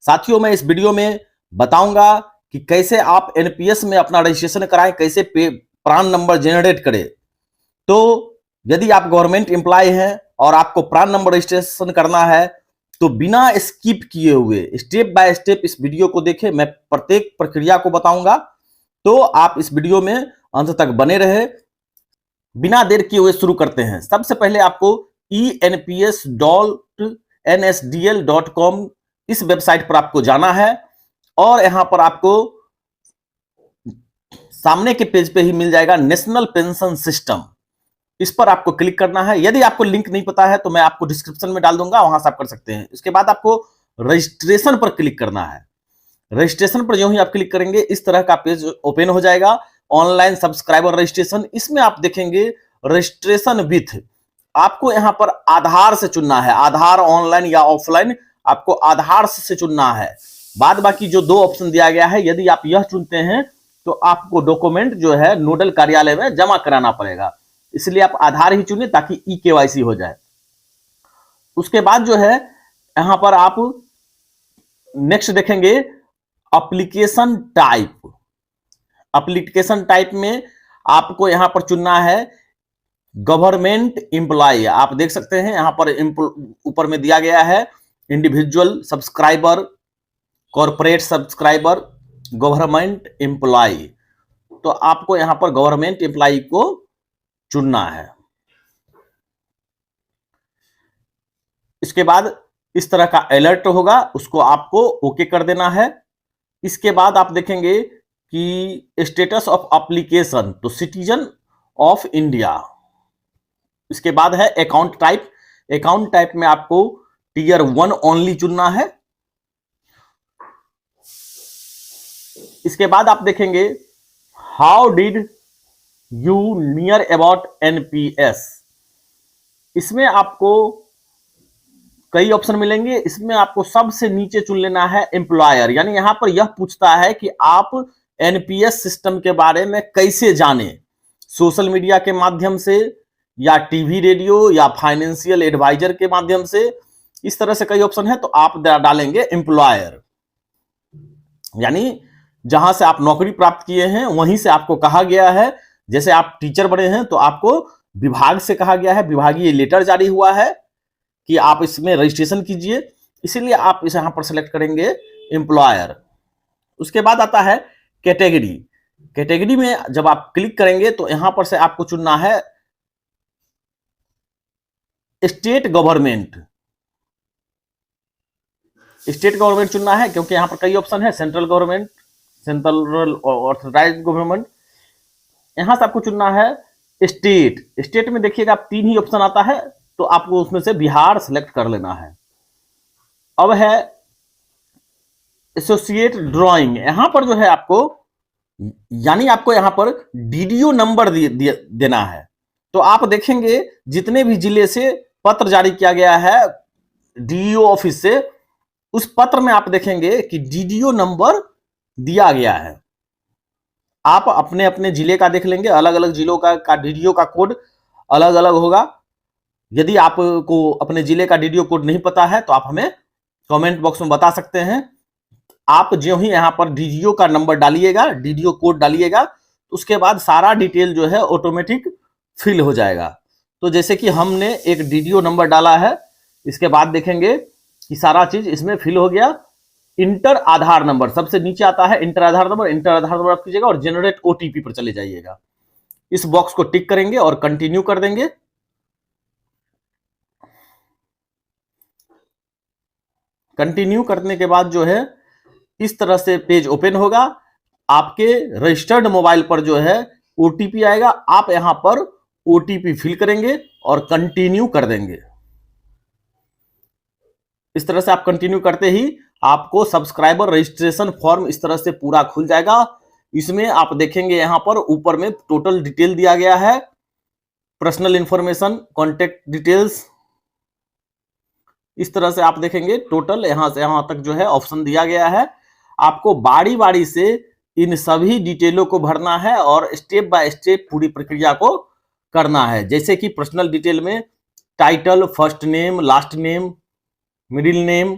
साथियों, मैं इस वीडियो में बताऊंगा कि कैसे आप एनपीएस में अपना रजिस्ट्रेशन कराएं, कैसे प्रान नंबर जनरेट करें। तो यदि आप गवर्नमेंट एम्प्लॉय हैं और आपको प्रान नंबर रजिस्ट्रेशन करना है तो बिना स्किप किए हुए स्टेप बाय स्टेप इस वीडियो को देखें। मैं प्रत्येक प्रक्रिया को बताऊंगा, तो आप इस वीडियो में अंत तक बने रहे। बिना देर किए हुए शुरू करते हैं। सबसे पहले आपको enps.nsdl.com इस वेबसाइट पर आपको जाना है और यहां पर आपको सामने के पेज पे ही मिल जाएगा नेशनल पेंशन सिस्टम। इस पर आपको क्लिक करना है। यदि आपको लिंक नहीं पता है तो मैं आपको डिस्क्रिप्शन में डाल दूंगा, वहां से आप कर सकते हैं। इसके बाद आपको रजिस्ट्रेशन पर क्लिक करना है। रजिस्ट्रेशन पर जो ही आप क्लिक करेंगे इस तरह का पेज ओपन हो जाएगा, ऑनलाइन सब्सक्राइबर रजिस्ट्रेशन। इसमें आप देखेंगे रजिस्ट्रेशन विथ, आपको यहां पर आधार से चुनना है। आधार ऑनलाइन या ऑफलाइन, आपको आधार से चुनना है। बाद बाकी जो दो ऑप्शन दिया गया है, यदि आप यह चुनते हैं तो आपको डॉक्यूमेंट जो है नोडल कार्यालय में जमा कराना पड़ेगा, इसलिए आप आधार ही चुनिए ताकि ई केवाईसी हो जाए। उसके बाद जो है यहां पर आप नेक्स्ट देखेंगे एप्लीकेशन टाइप। एप्लीकेशन टाइप में आपको यहां पर चुनना है गवर्नमेंट एम्प्लॉय। आप देख सकते हैं यहां पर ऊपर में दिया गया है individual subscriber, corporate subscriber, government employ. तो आपको यहां पर गवर्नमेंट एम्प्लॉय को चुनना है। इसके बाद इस तरह का अलर्ट होगा, उसको आपको ओके कर देना है। इसके बाद आप देखेंगे कि स्टेटस ऑफ एप्लीकेशन, तो सिटीजन ऑफ इंडिया। इसके बाद है अकाउंट टाइप। अकाउंट टाइप में आपको टीयर 1 ओनली चुनना है। इसके बाद आप देखेंगे how did you near about NPS. इसमें आपको कई ऑप्शन मिलेंगे। इसमें आपको सबसे नीचे चुन लेना है एम्प्लॉयर, यानी यहां पर यह पूछता है कि आप एनपीएस सिस्टम के बारे में कैसे जाने, सोशल मीडिया के माध्यम से या टीवी रेडियो या फाइनेंशियल एडवाइजर के माध्यम से। इस तरह से कई ऑप्शन है, तो आप डालेंगे एम्प्लॉयर, यानी जहां से आप नौकरी प्राप्त किए हैं वहीं से आपको कहा गया है। जैसे आप टीचर बने हैं तो आपको विभाग से कहा गया है, विभागीय लेटर जारी हुआ है कि आप इसमें रजिस्ट्रेशन कीजिए, इसीलिए आप इसे यहां पर सेलेक्ट करेंगे एम्प्लॉयर। उसके बाद आता है कैटेगरी। कैटेगरी में जब आप क्लिक करेंगे तो यहां पर से आपको चुनना है स्टेट गवर्नमेंट। स्टेट गवर्नमेंट चुनना है क्योंकि यहां पर कई ऑप्शन है, central government, central authorised government. यहां से आपको चुनना है स्टेट। स्टेट में देखिएगा आप 3 ही ऑप्शन आता है, तो आपको उसमें से बिहार सेलेक्ट कर लेना है। अब है एसोसिएट ड्राइंग। यहां पर जो है आपको, यानी आपको यहां पर डीडीओ नंबर देना है। तो आप देखेंगे जितने भी जिले से पत्र जारी किया गया है डीडीओ ऑफिस से, उस पत्र में आप देखेंगे कि डीडीओ नंबर दिया गया है। आप अपने अपने जिले का देख लेंगे, अलग अलग जिलों का डीडीओ का कोड अलग अलग होगा। यदि आपको अपने जिले का डीडीओ कोड नहीं पता है तो आप हमें कमेंट बॉक्स में बता सकते हैं। आप जो ही यहां पर डीडीओ का नंबर डालिएगा, डीडीओ कोड डालिएगा, तो उसके बाद सारा डिटेल जो है ऑटोमेटिक फिल हो जाएगा। तो जैसे कि हमने एक डीडीओ नंबर डाला है, इसके बाद देखेंगे कि सारा चीज इसमें फिल हो गया। इंटर आधार नंबर सबसे नीचे आता है, इंटर आधार नंबर। इंटर आधार नंबर आप कीजिएगा और जनरेट ओटीपी पर चले जाइएगा। इस बॉक्स को टिक करेंगे और कंटिन्यू कर देंगे। कंटिन्यू करने के बाद जो है इस तरह से पेज ओपन होगा। आपके रजिस्टर्ड मोबाइल पर जो है ओटीपी आएगा, आप यहां पर ओटीपी फिल करेंगे और कंटिन्यू कर देंगे। इस तरह से आप कंटिन्यू करते ही आपको सब्सक्राइबर रजिस्ट्रेशन फॉर्म इस तरह से पूरा खुल जाएगा। इसमें आप देखेंगे यहां पर ऊपर में टोटल डिटेल दिया गया है, पर्सनल इंफॉर्मेशन, कॉन्टेक्ट डिटेल्स। इस तरह से आप देखेंगे टोटल यहां से यहां तक जो है ऑप्शन दिया गया है। आपको बारी बारी से इन सभी डिटेलों को भरना है और स्टेप बाय स्टेप पूरी प्रक्रिया को करना है। जैसे कि पर्सनल डिटेल में title, first name, last name, middle name,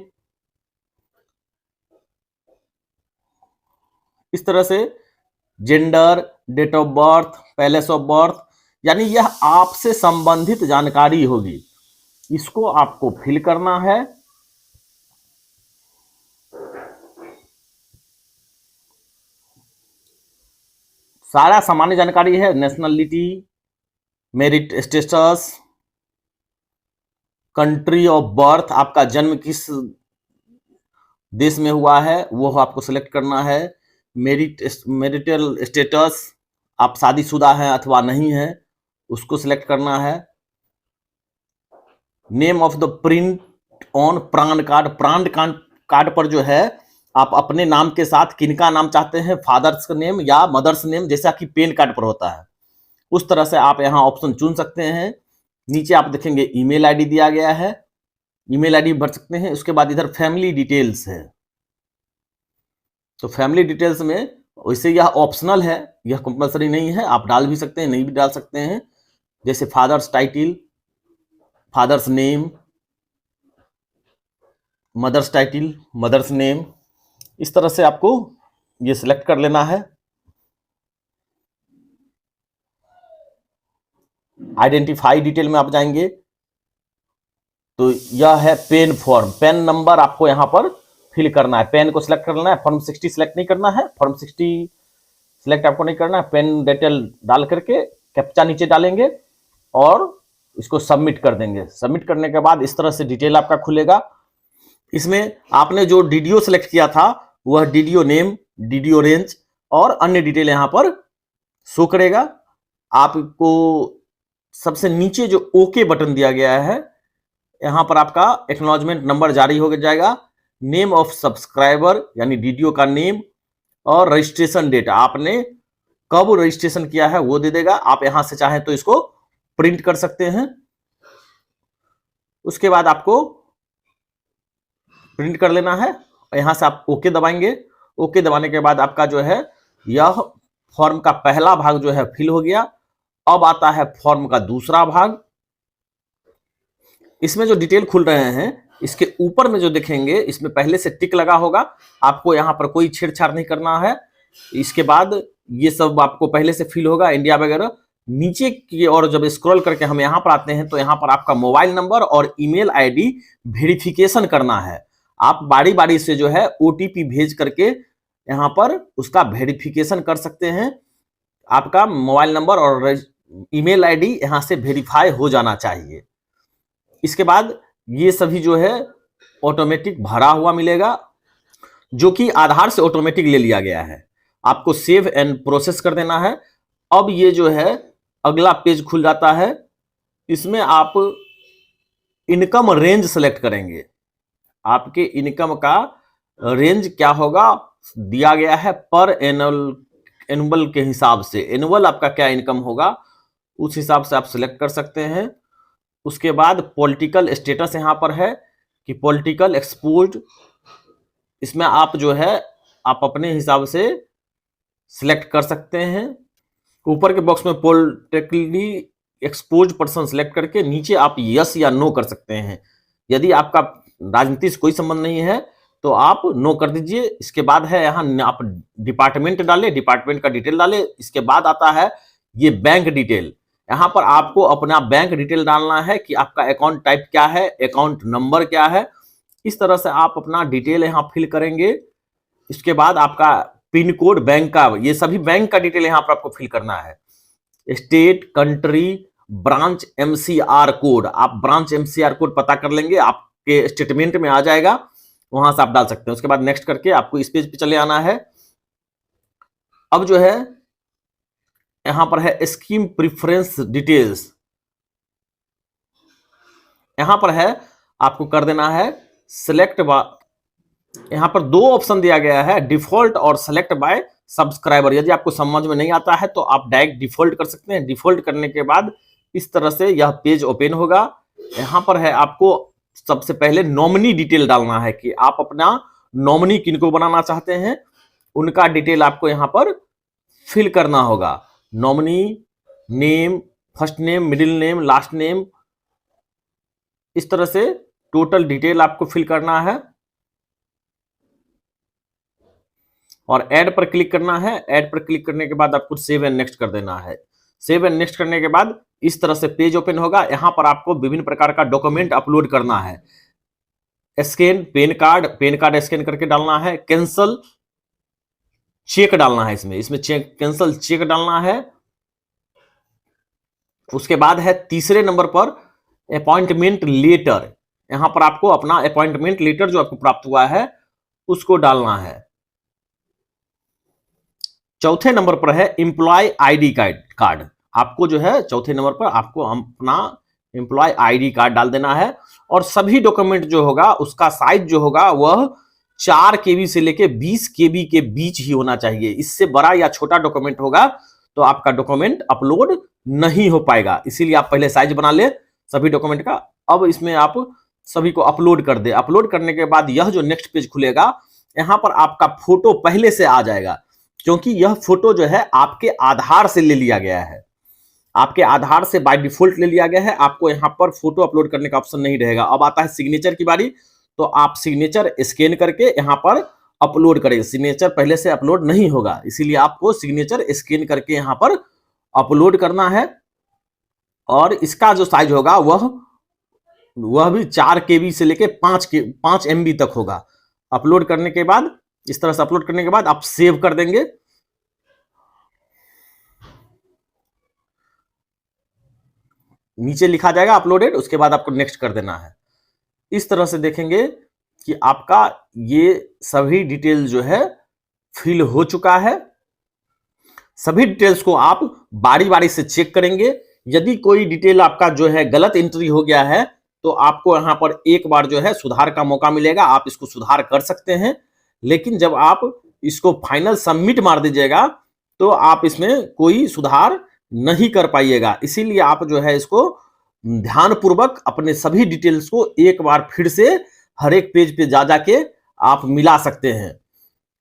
इस तरह से gender, date of birth, place of birth, यानी यह आपसे संबंधित जानकारी होगी, इसको आपको फिल करना है। सारा सामान्य जानकारी है, nationality, merit status, country of birth, आपका जन्म किस देश में हुआ है वो आपको सिलेक्ट करना है। मैरिटल स्टेटस, आप शादीशुदा हैं अथवा नहीं है, उसको सिलेक्ट करना है। Name of the print on प्राण कार्ड, प्राण कार्ड पर जो है आप अपने नाम के साथ किनका नाम चाहते हैं, फादर्स का नेम या मदर्स नेम, जैसा कि पेन कार्ड पर होता है, उस तरह से आप यहां ऑप्शन चुन सकते हैं। नीचे आप देखेंगे ईमेल आईडी दिया गया है, ईमेल आईडी भर सकते हैं। उसके बाद इधर फैमिली डिटेल्स है, तो फैमिली डिटेल्स में वैसे यह ऑप्शनल है, यह कंपलसरी नहीं है, आप डाल भी सकते हैं, नहीं भी डाल सकते हैं। जैसे father's title, father's name, mother's title, mother's name, इस तरह से आपको ये सिलेक्ट कर लेना है। आइडेंटिफाई डिटेल में आप जाएंगे तो यह है पेन फॉर्म, पेन नंबर आपको यहां पर फिल करना है, पेन को सिलेक्ट करना है। फॉर्म 60 सिलेक्ट नहीं करना है, फॉर्म 60 सिलेक्ट आपको नहीं करना है। पेन डिटेल डाल करके कैप्चा नीचे डालेंगे और इसको सबमिट कर देंगे। सबमिट करने के बाद इस तरह से डिटेल आपका खुलेगा। इसमें आपने जो डीडीओ सिलेक्ट किया था वह डीडीओ नेम, डीडीओ रेंज और अन्य डिटेल यहां पर शो करेगा। आपको सबसे नीचे जो ओके बटन दिया गया है, यहां पर आपका एक्नॉलेजमेंट नंबर जारी हो जाएगा। नेम ऑफ सब्सक्राइबर यानी डीडीओ का नेम और रजिस्ट्रेशन डेट, आपने कब रजिस्ट्रेशन किया है वो दे देगा। आप यहां से चाहें तो इसको प्रिंट कर सकते हैं। उसके बाद आपको प्रिंट कर लेना है, यहां से आप ओके दबाएंगे। ओके दबाने के बाद आपका जो है यह फॉर्म का पहला भाग जो है फिल हो गया। अब आता है फॉर्म का दूसरा भाग। इसमें जो डिटेल खुल रहे हैं, इसके ऊपर में जो देखेंगे इसमें पहले से टिक लगा होगा, आपको यहां पर कोई छेड़छाड़ नहीं करना है। इसके बाद ये सब आपको पहले से फिल होगा, इंडिया वगैरह। नीचे की और जब स्क्रॉल करके हम यहां पर आते हैं तो यहां पर आपका मोबाइल नंबर और ईमेल आईडी वेरिफिकेशन करना है। आप बारी बारी से जो है ओटीपी भेज करके यहां पर उसका वेरिफिकेशन कर सकते हैं। आपका मोबाइल नंबर और ईमेल आईडी यहां से वेरीफाई हो जाना चाहिए। इसके बाद ये सभी जो है ऑटोमेटिक भरा हुआ मिलेगा, जो कि आधार से ऑटोमेटिक ले लिया गया है। आपको सेव एंड प्रोसेस कर देना है। अब ये जो है अगला पेज खुल जाता है। इसमें आप इनकम रेंज सेलेक्ट करेंगे। आपके इनकम का रेंज क्या होगा दिया गया है, पर एनुअल के हिसाब से, एनुअल आपका क्या इनकम होगा उस हिसाब से आप सिलेक्ट कर सकते हैं। उसके बाद पॉलिटिकल स्टेटस यहां पर है कि पॉलिटिकल एक्सपोज्ड, इसमें आप जो है आप अपने हिसाब से सिलेक्ट कर सकते हैं। ऊपर के बॉक्स में पॉलिटिकली एक्सपोज्ड पर्सन सिलेक्ट करके नीचे आप यस या नो कर सकते हैं। यदि आपका राजनीति से कोई संबंध नहीं है तो आप नो कर दीजिए। इसके बाद है यहाँ आप डिपार्टमेंट डालें, डिपार्टमेंट का डिटेल डालें। इसके बाद आता है ये बैंक डिटेल। यहाँ पर आपको अपना बैंक डिटेल डालना है कि आपका अकाउंट टाइप क्या है, अकाउंट नंबर क्या है। इस तरह से आप अपना डिटेल यहाँ फिल करेंगे। इसके बाद आपका पिन कोड बैंक का, ये सभी बैंक का डिटेल यहाँ पर आपको फिल करना है। State, country, branch MCR code, आप ब्रांच एमसीआर कोड पता कर लेंगे, आपके स्टेटमेंट में आ जाएगा, वहां से आप डाल सकते हैं। उसके बाद नेक्स्ट करके आपको इस पेज पे चले आना है। अब जो है यहां पर है स्कीम प्रिफरेंस डिटेल्स, यहां पर है आपको कर देना है सिलेक्ट। यहां पर दो ऑप्शन दिया गया है, डिफॉल्ट और सेलेक्ट बाय सब्सक्राइबर। यदि आपको समझ में नहीं आता है तो आप डायरेक्ट डिफॉल्ट कर सकते हैं। डिफॉल्ट करने के बाद इस तरह से यह पेज ओपन होगा। यहां पर है आपको सबसे पहले नॉमिनी डिटेल डालना है कि आप अपना नॉमिनी किनको बनाना चाहते हैं, उनका डिटेल आपको यहां पर फिल करना होगा। Nominee name, first name, middle name, last name, इस तरह से टोटल डिटेल आपको फिल करना है। और ऐड पर क्लिक करना है। ऐड पर क्लिक करने के बाद आपको सेव एंड नेक्स्ट कर देना है। सेव एंड नेक्स्ट करने के बाद इस तरह से पेज ओपन होगा। यहां पर आपको विभिन्न प्रकार का डॉक्यूमेंट अपलोड करना है। स्कैन पैन कार्ड स्कैन करके डालना है। कैंसल चेक डालना है, इसमें चेक कैंसल चेक डालना है। उसके बाद है तीसरे नंबर पर अपॉइंटमेंट लेटर। यहां पर आपको अपना अपॉइंटमेंट लेटर जो आपको प्राप्त हुआ है उसको डालना है। चौथे नंबर पर है एम्प्लॉय आईडी कार्ड। आपको जो है चौथे नंबर पर आपको अपना एम्प्लॉय आईडी कार्ड डाल देना है। और सभी डॉक्यूमेंट जो होगा उसका साइज जो होगा वह 4 KB से लेके 20 KB के बीच ही होना चाहिए। इससे बड़ा या छोटा डॉक्यूमेंट होगा तो आपका डॉक्यूमेंट अपलोड नहीं हो पाएगा। इसीलिए आप पहले साइज बना ले सभी डॉक्यूमेंट का। अब इसमें आप सभी को अपलोड कर दे। अपलोड करने के बाद यह जो नेक्स्ट पेज खुलेगा, यहां पर आपका फोटो पहले से आ जाएगा, क्योंकि यह फोटो जो है आपके आधार से ले लिया गया है। आपके आधार से बाय डिफॉल्ट ले लिया गया है। आपको यहां पर फोटो अपलोड करने का ऑप्शन नहीं रहेगा। अब आता है सिग्नेचर की बारी, तो आप सिग्नेचर स्कैन करके यहां पर अपलोड करें। सिग्नेचर पहले से अपलोड नहीं होगा, इसीलिए आपको सिग्नेचर स्कैन करके यहां पर अपलोड करना है। और इसका जो साइज होगा वह भी 4 KB से लेके 5 MB तक होगा। अपलोड करने के बाद इस तरह से अपलोड करने के बाद आप सेव कर देंगे। नीचे लिखा जाएगा अपलोडेड, उसके बाद आपको नेक्स्ट कर देना है। इस तरह से देखेंगे कि आपका ये सभी डिटेल जो है फिल हो चुका है। सभी डिटेल्स को आप बारी बारी से चेक करेंगे। यदि कोई डिटेल आपका जो है गलत एंट्री हो गया है तो आपको यहां पर एक बार जो है सुधार का मौका मिलेगा, आप इसको सुधार कर सकते हैं। लेकिन जब आप इसको फाइनल सबमिट मार दीजिएगा तो आप इसमें कोई सुधार नहीं कर पाइएगा। इसीलिए आप जो है इसको ध्यानपूर्वक अपने सभी डिटेल्स को एक बार फिर से हर एक पेज पे जा जाके आप मिला सकते हैं।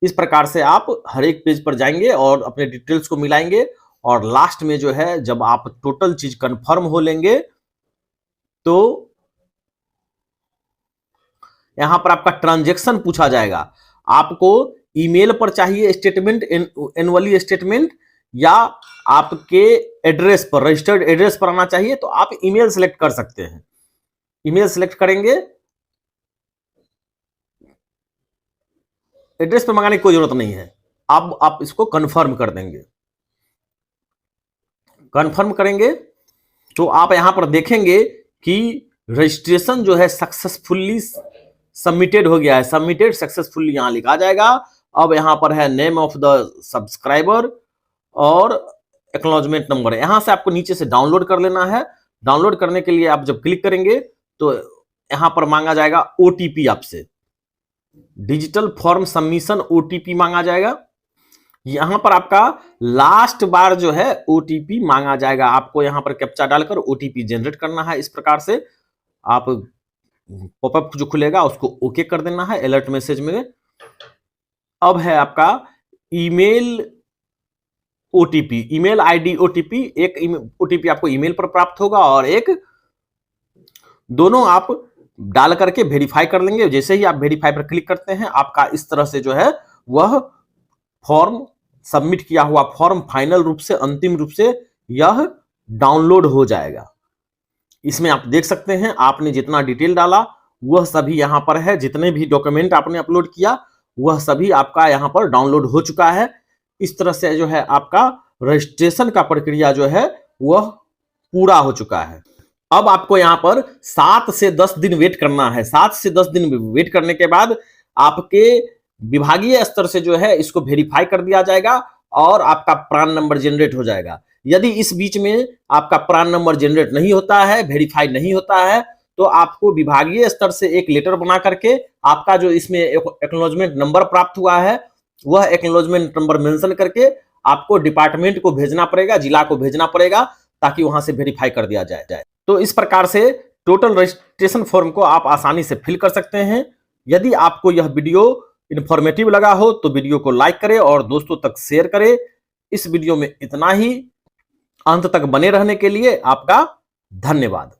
इस प्रकार से आप हर एक पेज पर जाएंगे और अपने डिटेल्स को मिलाएंगे, और लास्ट में जो है जब आप टोटल चीज कंफर्म हो लेंगे तो यहां पर आपका ट्रांजैक्शन पूछा जाएगा। आपको ईमेल पर चाहिए स्टेटमेंट, एनुअली स्टेटमेंट, या आपके एड्रेस पर, रजिस्टर्ड एड्रेस पर आना चाहिए, तो आप ईमेल सेलेक्ट कर सकते हैं। ईमेल सेलेक्ट करेंगे, एड्रेस पर मंगाने की कोई जरूरत नहीं है। अब आप इसको कंफर्म कर देंगे। कंफर्म करेंगे तो आप यहां पर देखेंगे कि रजिस्ट्रेशन जो है सक्सेसफुली सबमिटेड हो गया है। सबमिटेड सक्सेसफुली यहां लिखा जाएगा। अब यहां पर है नेम ऑफ द सब्सक्राइबर और एक्नॉलेजमेंट नंबर। यहां से आपको नीचे से डाउनलोड कर लेना है। डाउनलोड करने के लिए आप जब क्लिक करेंगे तो यहां पर मांगा जाएगा OTP, आपसे डिजिटल फॉर्म सबमिशन OTP मांगा जाएगा। यहां पर आपका लास्ट बार जो है OTP मांगा जाएगा। आपको यहां पर कैप्चा डालकर OTP जनरेट करना है। इस प्रकार से आप पॉपअप जो खुलेगा उसको ओके कर देना है अलर्ट मैसेज में। अब है आपका email OTP, email ID OTP। एक OTP आपको ईमेल पर प्राप्त होगा और एक, दोनों आप डाल करके वेरीफाई कर लेंगे। जैसे ही आप वेरीफाई पर क्लिक करते हैं आपका इस तरह से जो है वह फॉर्म, सबमिट किया हुआ फॉर्म फाइनल रूप से, अंतिम रूप से यह डाउनलोड हो जाएगा। इसमें आप देख सकते हैं आपने जितना डिटेल डाला वह सभी यहां पर है। जितने भी डॉक्यूमेंट आपने अपलोड किया वह सभी आपका यहां पर डाउनलोड हो चुका है। इस तरह से जो है आपका रजिस्ट्रेशन का प्रक्रिया जो है वह पूरा हो चुका है। अब आपको यहां पर 7 से 10 दिन वेट करना है। 7 से 10 दिन वेट करने के बाद आपके विभागीय स्तर से जो है इसको वेरीफाई कर दिया जाएगा और आपका प्रान नंबर जनरेट हो जाएगा। यदि इस बीच में आपका प्रान नंबर जनरेट नहीं होता है, वेरीफाई नहीं होता है, तो आपको विभागीय स्तर से एक लेटर बना करके आपका जो इसमें एक्नॉलेजमेंट नंबर प्राप्त हुआ है वह एक्नॉलेजमेंट नंबर मेंशन करके आपको डिपार्टमेंट को भेजना पड़ेगा, जिला को भेजना पड़ेगा, ताकि वहां से वेरीफाई कर दिया जाए। तो इस प्रकार से टोटल रजिस्ट्रेशन फॉर्म को आप आसानी से फिल कर सकते हैं। यदि आपको यह वीडियो इंफॉर्मेटिव लगा हो तो वीडियो को लाइक करें और दोस्तों तक शेयर करें। इस वीडियो में इतना ही। अंत तक बने रहने के लिए आपका धन्यवाद।